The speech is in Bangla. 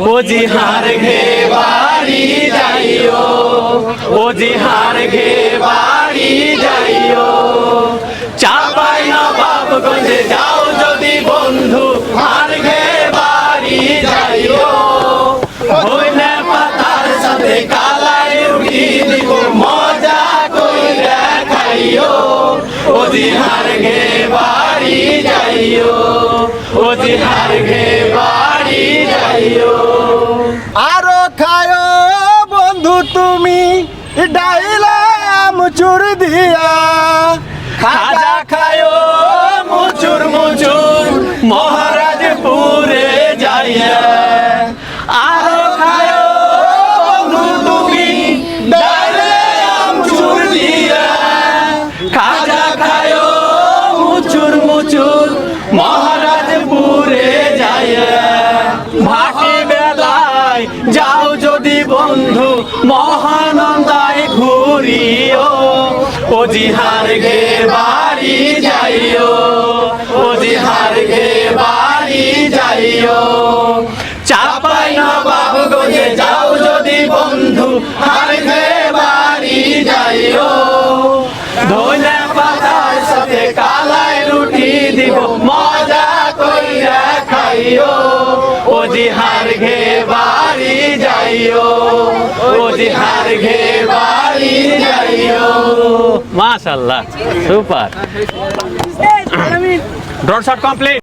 ও জি হার ঘে বাড়ি যাইও, ও জি হার ঘে বাড়ি যাইও, চাপাই নবাবগঞ্জে যাও যদি বন্ধু, হার ঘে বাড়ি যাইও। হইলে পাতার সাথে কালাই রুটি দিব, মজা কইরা খাইও, ও জি হার ঘে বাড়ি যাইও, ও জি হার ঘে বাড়ি যাইও। আরো খায় বন্ধু তুমি ডাইলাম চুর দিয়া, খাজা খায়ো মুচুর মুচুর মহারাজপুরে যাইয়া। আরো খায়ো বন্ধু তুমি ডাইলাম চুর দিয়া, খাজা খায়ো মুচুর মুচুর মহারাজপুরে যাইয়া। ভাটি বেলায় যাও যদি বন্ধু, মহানন্দায় ঘুরিও, ও জি হার ঘে বাড়ি যাইও, ও জি হার ঘে বাড়ি যাইও। চাপাই নবাবগঞ্জে যাও যদি বন্ধু, হার ঘে বাড়ি যাইও। ধনে পাতার সাথে কালাই রুটি দিব, মজা কইরা খাইও, ও জি হার ঘে বাড়ি যাইও, ও জি হার ঘে বাড়ি যাইও। মাশাআল্লাহ, সুপার। Drone shot complete.